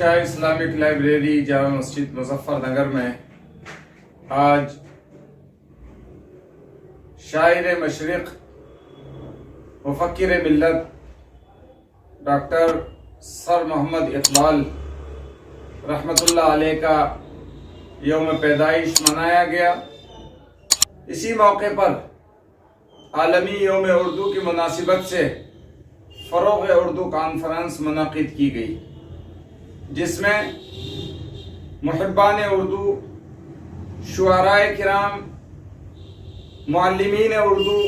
شاہ Islamic library Jama Masjid Muzaffar Nagar میں آج شاعر مشرق مفکر ملت ڈاکٹر سر محمد اقبال رحمۃ اللہ علیہ کا یوم پیدائش منایا گیا۔ اسی موقع پر عالمی یوم اردو کی مناسبت سے فروغ اردو کانفرنس منعقد کی گئی، جس میں محبان اردو، شعراء کرام، معلمین اردو،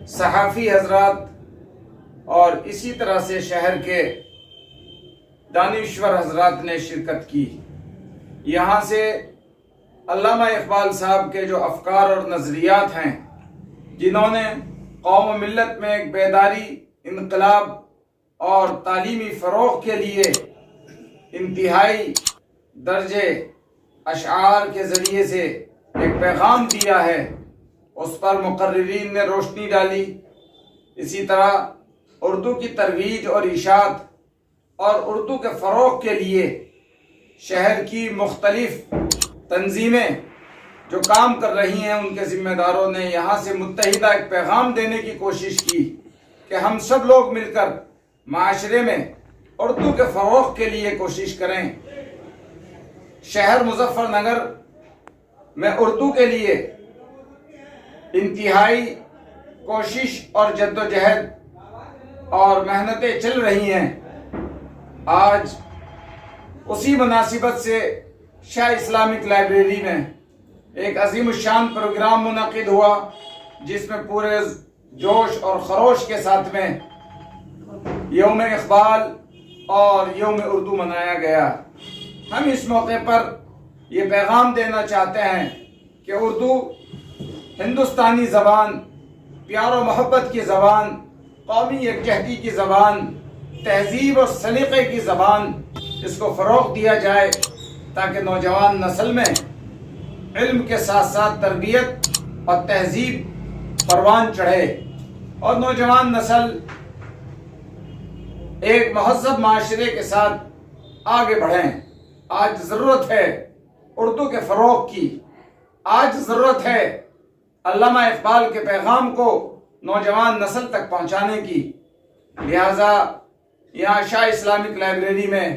صحافی حضرات اور اسی طرح سے شہر کے دانشور حضرات نے شرکت کی۔ یہاں سے علامہ اقبال صاحب کے جو افکار اور نظریات ہیں، جنہوں نے قوم و ملت میں ایک بیداری، انقلاب اور تعلیمی فروغ کے لیے انتہائی درجے اشعار کے ذریعے سے ایک پیغام دیا ہے، اس پر مقررین نے روشنی ڈالی۔ اسی طرح اردو کی ترویج اور اشاعت اور اردو کے فروغ کے لیے شہر کی مختلف تنظیمیں جو کام کر رہی ہیں، ان کے ذمہ داروں نے یہاں سے متحدہ ایک پیغام دینے کی کوشش کی کہ ہم سب لوگ مل کر معاشرے میں اردو کے فروغ کے لیے کوشش کریں۔ شہر مظفر نگر میں اردو کے لیے انتہائی کوشش اور جدوجہد اور محنتیں چل رہی ہیں۔ آج اسی مناسبت سے شاہ اسلامک لائبریری میں ایک عظیم الشان پروگرام منعقد ہوا، جس میں پورے جوش اور خروش کے ساتھ میں یوم اقبال اور یوم اردو منایا گیا۔ ہم اس موقع پر یہ پیغام دینا چاہتے ہیں کہ اردو ہندوستانی زبان، پیار و محبت کی زبان، قومی یکجہتی کی زبان، تہذیب اور سلیقے کی زبان، اس کو فروغ دیا جائے تاکہ نوجوان نسل میں علم کے ساتھ ساتھ تربیت اور تہذیب پروان چڑھے اور نوجوان نسل ایک مہذب معاشرے کے ساتھ آگے بڑھیں۔ آج ضرورت ہے اردو کے فروغ کی، آج ضرورت ہے علامہ اقبال کے پیغام کو نوجوان نسل تک پہنچانے کی۔ لہذا یہاں شاہ اسلامک لائبریری میں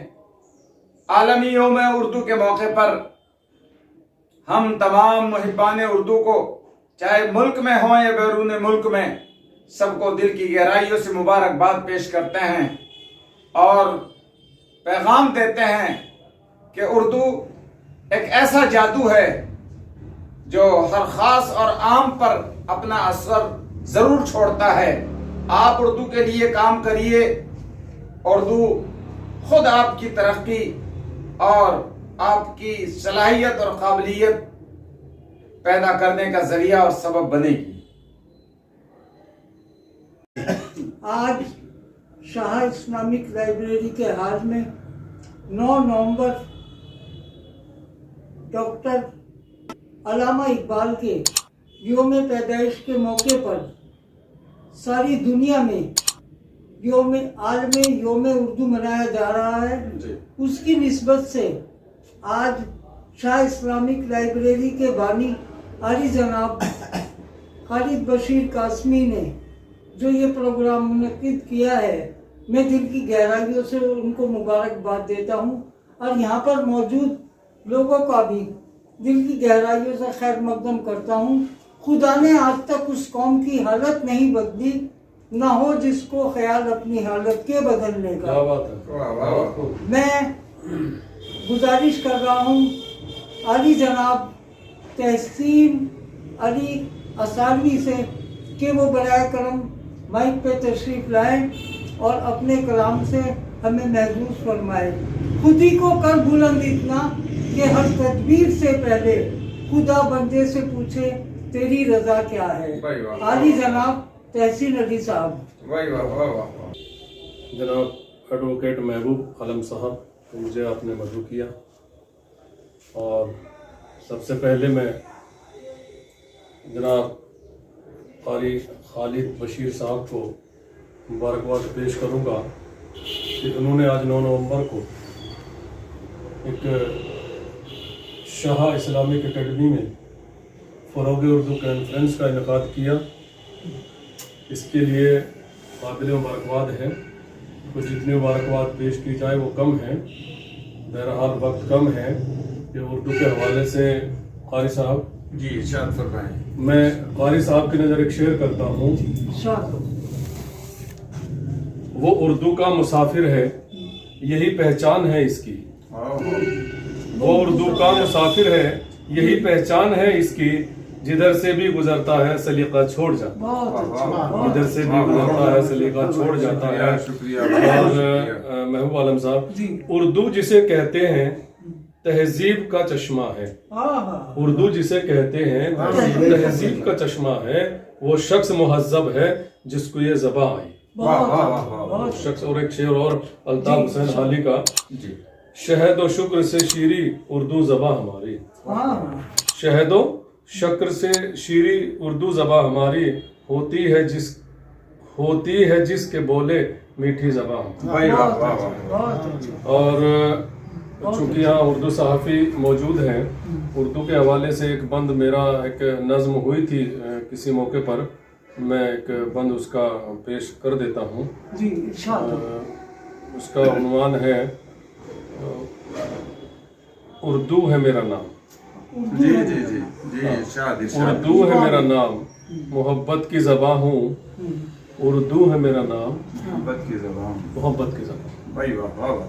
عالمی یوم اردو کے موقع پر ہم تمام محبان اردو کو، چاہے ملک میں ہوں یا بیرون ملک میں، سب کو دل کی گہرائیوں سے مبارکباد پیش کرتے ہیں اور پیغام دیتے ہیں کہ اردو ایک ایسا جادو ہے جو ہر خاص اور عام پر اپنا اثر ضرور چھوڑتا ہے۔ آپ اردو کے لیے کام کریے، اردو خود آپ کی ترقی اور آپ کی صلاحیت اور قابلیت پیدا کرنے کا ذریعہ اور سبب بنے گی۔ آج شاہ اسلامک لائبریری کے ہال میں 9 نومبر ڈاکٹر علامہ اقبال کے یوم پیدائش کے موقع پر ساری دنیا میں عالمی یوم اردو منایا جا رہا ہے۔ اس کی نسبت سے آج شاہ اسلامک لائبریری کے بانی عالی جناب خالد بشیر قاسمی نے جو یہ پروگرام منعقد کیا ہے، میں دل کی گہرائیوں سے ان کو مبارکباد دیتا ہوں اور یہاں پر موجود لوگوں کا بھی دل کی گہرائیوں سے خیر مقدم کرتا ہوں۔ خدا نے آج تک اس قوم کی حالت نہیں بدلی، نہ ہو جس کو خیال اپنی حالت کے بدلنے کا۔ میں گزارش کر رہا ہوں عالی جناب تحسین علی اثاروی سے کہ وہ برائے کرم مائک پہ تشریف لائیں اور اپنے کلام سے ہمیں محظوظ فرمائے۔ خودی کو کر بلند اتنا کہ ہر تدبیر سے پہلے خدا بندے سے پوچھے تیری رضا کیا ہے۔ عالی جناب تحسین علی صاحب۔ جناب ایڈوکیٹ محبوب عالم صاحب، مجھے آپ نے مدعو کیا، اور سب سے پہلے میں جناب قاری خالد بشیر صاحب کو مبارکباد پیش کروں گا کہ انہوں نے آج 9 نومبر کو ایک شاہ اسلامک اکیڈمی میں فروغ اردو کانفرنس کا انعقاد کیا. اس کے لیے قابل مبارکباد ہے. تو جتنی مبارکباد پیش کی جائے وہ کم ہے. بہرحال وقت کم ہے کہ اردو کے حوالے سے قاری صاحب جی ارشاد فرمائیں. میں قاری صاحب کی نظر ایک شعر کرتا ہوں. وہ اردو کا مسافر ہے یہی پہچان ہے اس کی. وہ اردو کا مسافر ہے یہی پہچان ہے اس کی. جدھر سے بھی گزرتا ہے سلیقہ چھوڑ جاتا ہے. جدھر سے بھی گزرتا ہے سلیقہ چھوڑ جاتا ہے. اور محبوب عالم صاحب اردو جسے کہتے ہیں تہذیب کا چشمہ ہے. اردو جسے کہتے ہیں تہذیب کا چشمہ ہے. وہ شخص مہذب ہے جس کو یہ زباں آئی. شخص. اور ایک شعر اور الطاف حسین حالی کا شہد و شکر سے شیریں اردو زباں ہماری. شہد و شکر سے شیریں اردو زباں ہماری ہوتی ہے جس کے بولے میٹھی زباں. اور چونکہ یہاں اردو صحافی موجود ہیں اردو کے حوالے سے ایک بند میرا ایک نظم ہوئی تھی کسی موقع پر. میں ایک بند اس کا پیش کر دیتا ہوں. اس کا عنوان ہے اردو ہے میرا نام. جی جی جی جی ارشاد ارشاد. اردو ہے میرا نام محبت کی زباں ہوں. اردو ہے میرا نام محبت کی زبان. محبت کی زبان. بھائی واہ واہ واہ.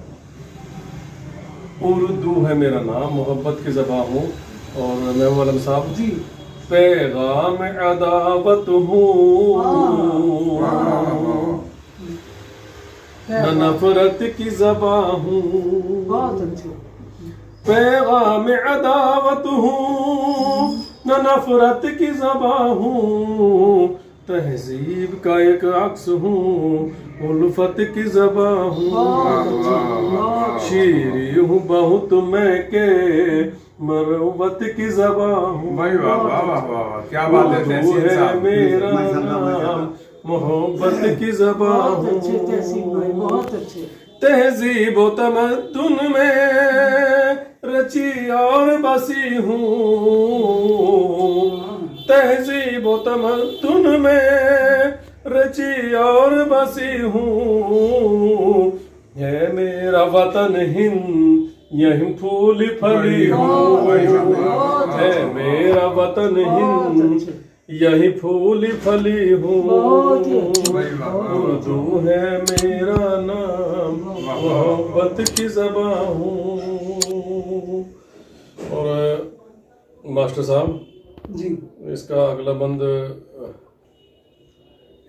اردو ہے میرا نام محبت کی زباں ہوں. اور محبوب عالم صاحب پیغام عداوت ہوں نہ نفرت کی زباں ہوں. پیغام عداوت ہوں نہ نفرت کی زباں ہوں. تہذیب کا ایک عکس ہوں الفت کی زباں ہوں. شیریں ہوں بہت میں کہ مروت کی زباں ہوں. بھائی واہ واہ واہ واہ. کیا بات ہے تحسین ہے صاحب. میرا نام محبت کی زباں ہوں. تہذیب و تمدن میں رچی اور بسی ہوں. تہذیب و تمدن میں رچی اور بسی ہوں. ہے میرا وطن ہند یہیں پھول پھلی ہوں. ہے میرا وطن ہند یہیں پھول پھلی ہوں. اردو ہے میرا نام محبت کی زباں ہوں. اور ماسٹر صاحب اس کا اگلا بند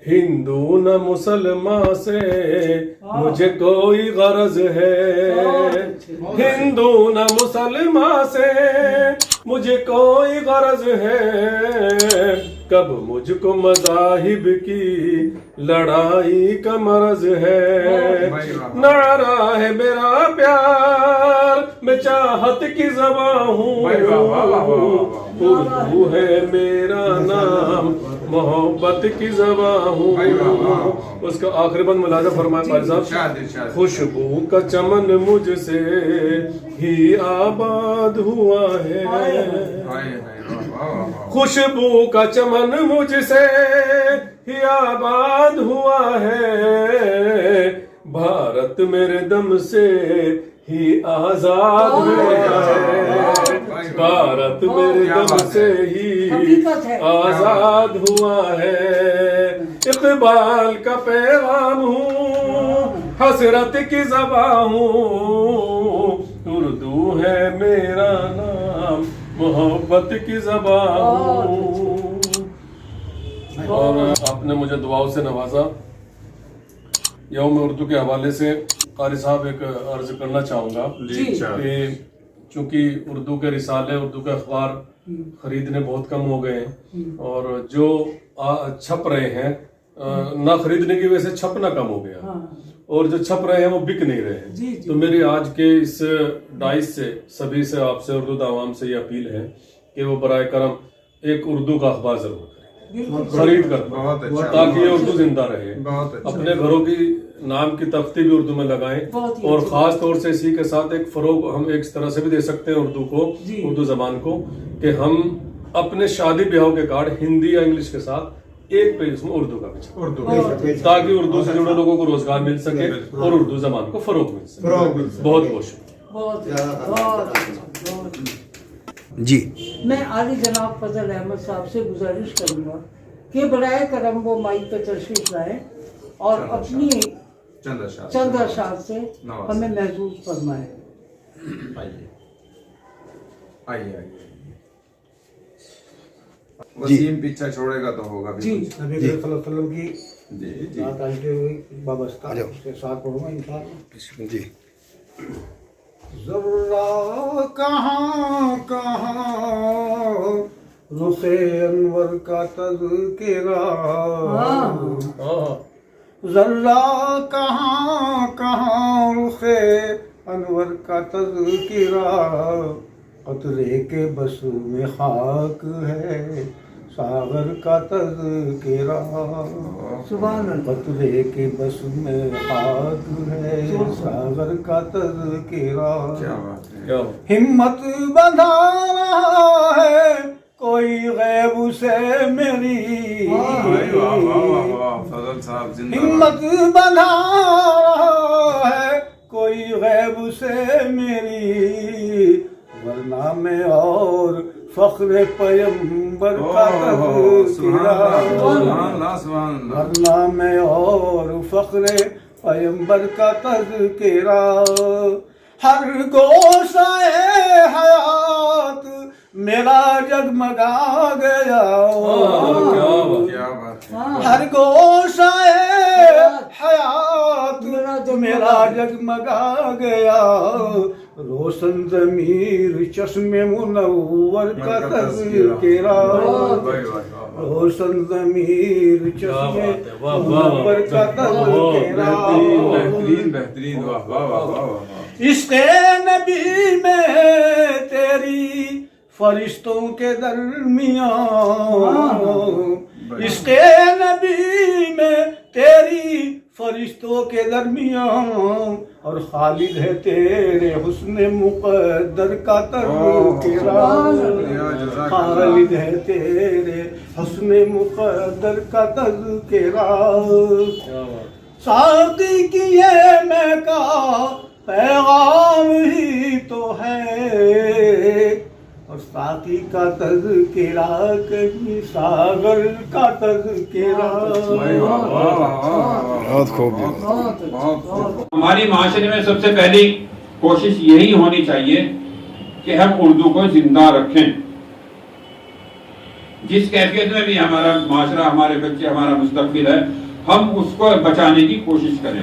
ہندو نہ مسلمان سے مجھے کوئی غرض ہے. ہندو نہ مسلمان سے مجھے کوئی غرض ہے. کب مجھ کو مذاہب کی لڑائی کا مرض ہے. نعرہ ہے میرا پیار میں چاہت کی زباں ہوں. اردو ہے میرا نام محبت کی زباں ہوں. اس کا آخری بند ملاحظہ فرمائے قاری صاحب. خوشبو کا چمن مجھ سے ہی آباد ہوا ہے. خوشبو کا چمن مجھ سے ہی آباد ہوا ہے. بھارت میرے دم سے ہی آزاد ہوا ہے. بھارت میرے دم سے ہی آزاد ہوا ہے. اقبال کا پیغام ہوں حسرت کی زباں ہوں. اردو ہے میرا نام محبت کی زباں ہوں. اور آپ نے مجھے دعاؤں سے نوازا. یوم اردو کے حوالے سے قاری صاحب ایک عرض کرنا چاہوں گا کہ چونکہ اردو کے رسالے اردو کے اخبار خریدنے بہت کم ہو گئے ہیں اور جو چھپ رہے ہیں نہ خریدنے کی وجہ سے چھپنا کم ہو گیا اور جو چھپ رہے ہیں وہ بک نہیں رہے ہیں. تو میری آج کے اس ڈائس سے سبھی سے آپ سے اردو عوام سے یہ اپیل ہے کہ وہ برائے کرم ایک اردو کا اخبار ضرور کریں. خرید کر بہت اچھا، تاکہ یہ اردو زندہ رہے. بہت اچھا. اپنے گھروں کی نام کی تختی بھی اردو میں لگائیں, بہت ہی اور اچھا. خاص طور سے اسی کے ساتھ ایک فروغ ہم ایک طرح سے بھی دے سکتے ہیں اردو کو, جی. اردو زبان کو, کہ ہم اپنے شادی بیاہوں کے کارڈ ہندی یا انگلش کے ساتھ ایک پیج اس میں اردو کا بچا, تاکہ اردو سے جڑے لوگوں کو روزگار مل سکے اور اردو زبان کو فروغ مل سکے. بہت بہت شکریہ. بہت جی میں عالی جناب فضل احمد صاحب سے گزارش کروں گا کہ برائے کرم وہ مائک پہ تشریف لائیں اور اپنی چند اشعار سے ہمیں محظوظ فرمائیں. آئیے وسیم پیچھا چھوڑے گا تو ہوگا بھی. جی نبی صلی اللہ علیہ وسلم کی جی جی بات آتے ہوئی وابستہ اس کے ساتھ پڑھوں گا انشاءاللہ. جی ذرہ کہاں کہاں رخ انور کا تذکرہ, ذرہ کہاں کہاں رخ انور کا تذکرہ, قطرے کے بس میں خاک ہے ساغر کا تذکرہ, سبحان اللہ. قطرے کے بس میں خاک ہے ساغر کا تذکرہ, کیا بات ہے. کیا ہمت بندھا رہا ہے کوئی غیب سے میری, فضل صاحب زندہ ہمت بندھا رہا ہے کوئی غیب سے میری, ورنہ میں اور فخر پیمبر کا تذکرہ, ورنہ میں اور فخر پیمبر کا تذکرہ, ہر گوشہ حیات میرا جگمگا گیا, ہر گوشہ حیات میرا جگمگا گیا, روشن ضمیر چشم منور کا تذکرہ, روشن ضمیر چشم منور کا تذکرہ, بہترین. واہ واہ واہ واہ. عشق نبی میں تیری فرشتوں کے درمیان, عشق نبی میں تیری فرشتوں کے درمیان, اور خالد ہے تیرے حسن مقدر کا تذکرہ, خالد ہے تیرے حسن مقدر کا تذکرہ, ساقی کی یہ میں کا پیغام ہی تو ہے, اور ساقی کا تذکرہ کہیں ساغر کا تذکرہ. بہت خوب. ہماری معاشرے میں سب سے پہلی کوشش یہی ہونی چاہیے کہ ہم اردو کو زندہ رکھیں. جس کیفیت میں بھی ہمارا معاشرہ, ہمارے بچے, ہمارا مستقبل ہے, ہم اس کو بچانے کی کوشش کریں.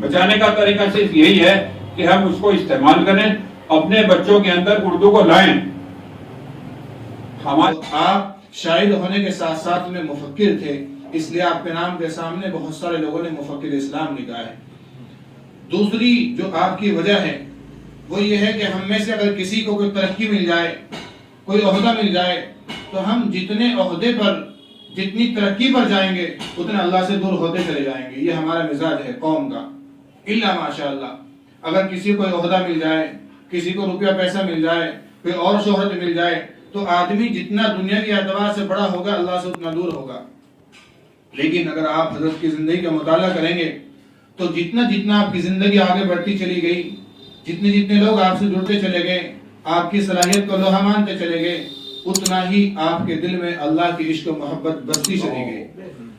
بچانے کا طریقہ صرف یہی ہے کہ ہم اس کو استعمال کریں, اپنے بچوں کے اندر اردو کو لائیں. آپ شاعر ہونے کے ساتھ ساتھ میں مفکر تھے, اس لیے آپ کے نام کے سامنے بہت سارے لوگوں نے مفکر اسلام لکھا ہے. دوسری جو آپ کی وجہ ہے وہ یہ ہے کہ ہم میں سے اگر کسی کو کوئی ترقی مل جائے, کوئی عہدہ مل جائے, تو ہم جتنے عہدے پر, جتنی ترقی پر جائیں گے اتنے اللہ سے دور ہوتے چلے جائیں گے. یہ ہمارا مزاج ہے قوم کا. الا ماشاءاللہ, اگر کسی کو عہدہ مل جائے, کسی کو روپیہ پیسہ مل جائے, کوئی اور شہرت مل جائے, تو آدمی جتنا دنیا کے اعتبار سے بڑا ہوگا اللہ سے اتنا دور ہوگا. لیکن اگر آپ حضرت کی زندگی کا مطالعہ کریں گے تو جتنا جتنا آپ کی زندگی آگے بڑھتی چلی گئی, جتنے جتنے لوگ آپ سے جڑتے چلے گئے, آپ کی صلاحیت کو لوہا مانتے چلے گئے, اتنا ہی آپ کے دل میں اللہ کی عشق و محبت بستی چلی گئی.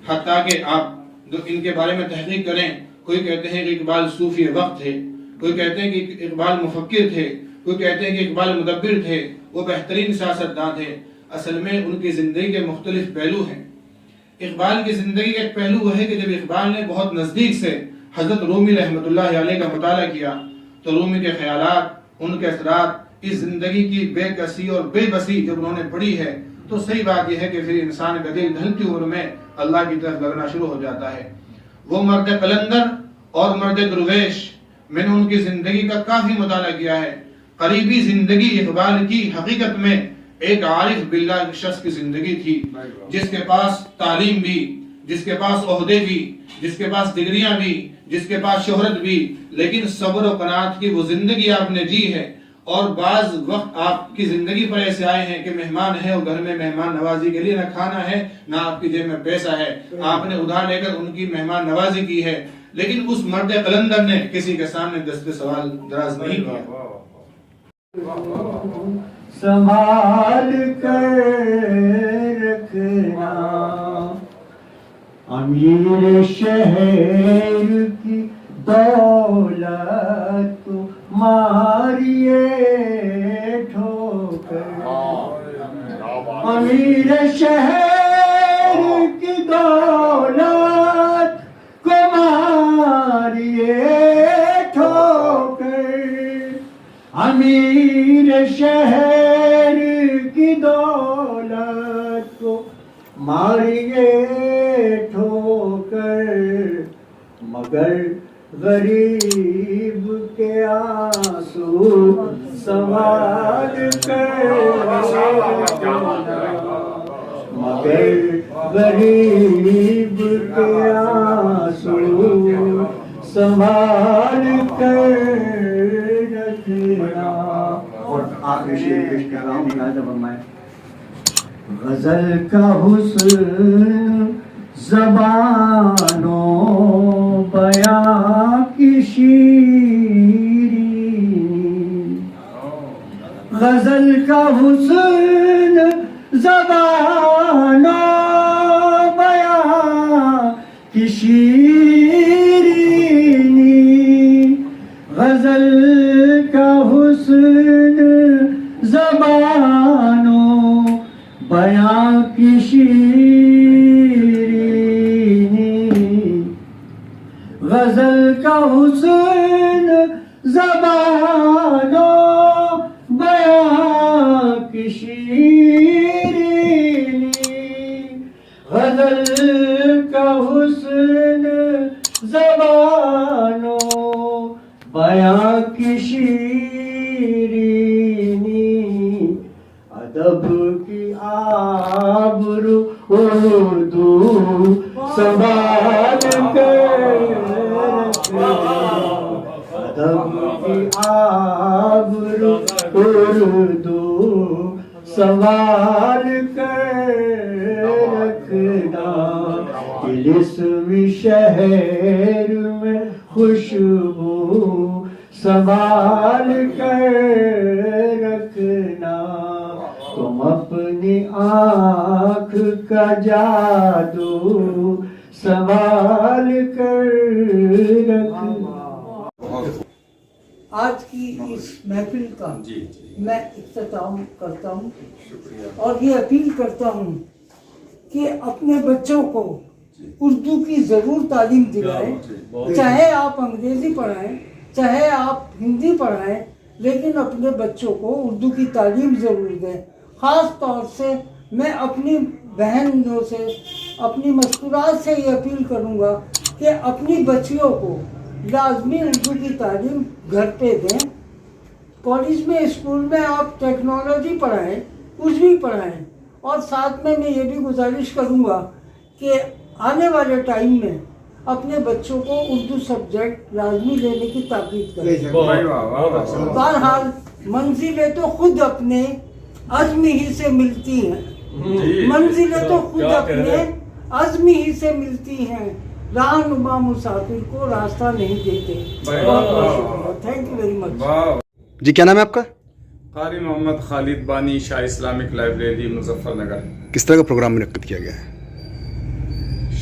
حتیٰ کہ آپ جو ان کے بارے میں تحقیق کریں, کوئی کہتے ہیں کہ اقبال صوفی وقت تھے, کوئی کہتے ہیں کہ اقبال مفکر تھے, کوئی کہتے ہیں کہ اقبال مدبر تھے, وہ بہترین سیاستدان تھے. اصل میں ان کی زندگی کے مختلف پہلو ہیں. اقبال کی زندگی کا ایک پہلو وہ ہے کہ جب اقبال نے بہت نزدیک سے حضرت رومی رحمۃ اللہ علیہ کا مطالعہ کیا تو رومی کے خیالات, ان کے اثرات, اس زندگی کی بے کسی اور بے بسی جب انہوں نے پڑھی ہے تو صحیح بات یہ ہے کہ پھر انسان کا دل ڈھلتی عمر میں اللہ کی طرف لگنا شروع ہو جاتا ہے. وہ مرد قلندر اور مرد درویش, میں نے ان کی زندگی کا کافی مطالعہ کیا ہے. قریبی زندگی اقبال کی حقیقت میں ایک عارف باللہ ایک شخص کی زندگی تھی جس کے پاس تعلیم بھی، جس کے پاس عہدے بھی، جس کے پاس ڈگریاں بھی، جس کے پاس شہرت بھی، لیکن صبر و قناعت کی وہ زندگی آپ نے جی ہے. اور بعض وقت آپ کی زندگی پر ایسے آئے ہیں کہ مہمان ہے اور گھر میں مہمان نوازی کے لیے نہ کھانا ہے نہ آپ کی جیب میں پیسہ ہے، آپ نے ادھار لے کر ان کی مہمان نوازی کی ہے، لیکن اس مرد قلندر نے کسی کے سامنے دست سوال دراز نہیں کیا. سنبھال کر رکھنا امیر شہر کی دولت ماریے ٹھوکر، امیر شہر کی دولت کو ماریے ٹھوکر، امیر شہر کی دولت کو ماریے ٹھوکر، مگر غریب کے آنسو سوال کر رکھنا، مگر غریب کے آنسو سنبھال کر رکھنا. اور آخری شعر پیش کر رہا ہوں، ملاحظہ فرمائیں. غزل کا حسن زبان و بیاں کی شیرینی، غزل کا حسن زبان و بیاں کی شیرینی، غزل کا حسن زبان و بیاں کی شیرینی، غزل کا حسن زبان و بیاں کی شیرینی، غزل کا حسن زبان و بیاں کی شیرینی، ادب کی آبرو اردو سنبھال کر رکھنا، ادب کی آبرو اردو سنبھال کر رکھنا، طلسم شہر میں خوشبو سنبھال کر رکھنا، تم اپنی آنکھ کا جادو سنبھال کر رکھنا. آج کی اس محفل کا میں اختتام کرتا ہوں اور یہ اپیل کرتا ہوں کہ اپنے بچوں کو اردو کی ضرور تعلیم دلائیں، چاہے آپ انگریزی پڑھائیں چاہے آپ ہندی پڑھائیں، لیکن اپنے بچوں کو اردو کی تعلیم ضرور دیں. خاص طور سے میں اپنی بہنوں سے، اپنی مذکورات سے یہ اپیل کروں گا کہ اپنی بچیوں کو لازمی اردو کی تعلیم گھر پہ دیں. کالج میں، اسکول میں آپ ٹیکنالوجی پڑھائیں، کچھ بھی پڑھائیں، اور ساتھ میں یہ بھی گزارش کروں گا کہ آنے والے ٹائم میں اپنے بچوں کو اردو سبجیکٹ لازمی لینے کی تاکید کریں. بہرحال منزلیں تو خود اپنے عزم ہی سے ملتی ہیں، منزلیں تو خود اپنے عزم ہی سے ملتی ہیں، رہنما مسافر کو راستہ نہیں دیتے. بہت بہت شکریہ. Thank you very much. جی کیا نام ہے آپ کا؟ قاری محمد خالد بانی، شاہ اسلامک لائبریری مظفر نگر. کس طرح کا پروگرام منعقد کیا گیا ہے؟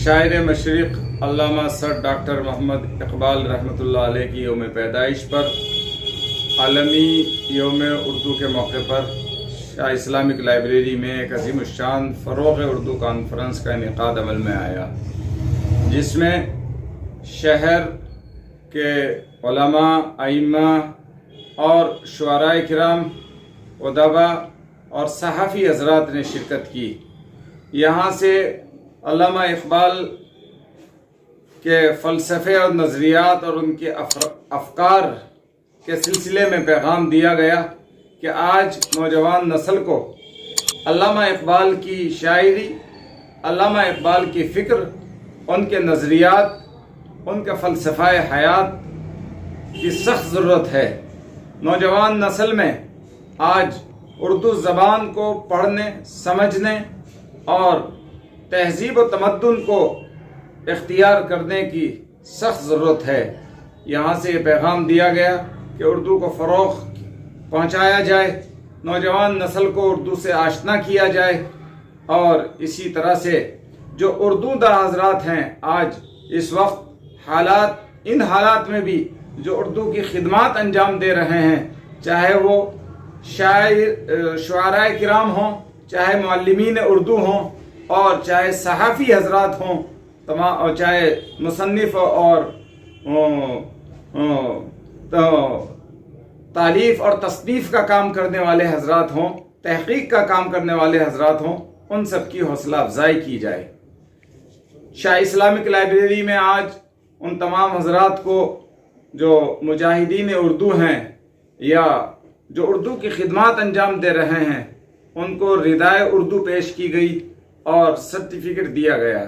شاعر مشرق علامہ سر ڈاکٹر محمد اقبال رحمۃ اللہ علیہ کی یوم پیدائش پر عالمی یوم اردو کے موقع پر شاہ اسلامک لائبریری میں ایک عظیم الشان فروغ اردو کانفرنس کا انعقاد عمل میں آیا، جس میں شہر کے علماء، ائمہ اور شعراء کرام، ادباء اور صحافی حضرات نے شرکت کی. یہاں سے علامہ اقبال کے فلسفے اور نظریات اور ان کے افکار کے سلسلے میں پیغام دیا گیا کہ آج نوجوان نسل کو علامہ اقبال کی شاعری، علامہ اقبال کی فکر، ان کے نظریات، ان کا فلسفہ حیات کی سخت ضرورت ہے۔ نوجوان نسل میں آج اردو زبان کو پڑھنے، سمجھنے اور تہذیب و تمدن کو اختیار کرنے کی سخت ضرورت ہے۔ یہاں سے یہ پیغام دیا گیا کہ اردو کو فروغ پہنچایا جائے، نوجوان نسل کو اردو سے آشنا کیا جائے، اور اسی طرح سے جو اردو داں حضرات ہیں آج اس وقت ان حالات میں بھی جو اردو کی خدمات انجام دے رہے ہیں، چاہے وہ شعراء کرام ہوں، چاہے معلمین اردو ہوں، اور چاہے صحافی حضرات ہوں، چاہے مصنف اور تالیف اور تصنیف کا کام کرنے والے حضرات ہوں، تحقیق کا کام کرنے والے حضرات ہوں، ان سب کی حوصلہ افزائی کی جائے۔ شاہ اسلامک لائبریری میں آج ان تمام حضرات کو جو مجاہدین اردو ہیں یا جو اردو کی خدمات انجام دے رہے ہیں، ان کو ردائے اردو پیش کی گئی اور سرٹیفکیٹ دیا گیا۔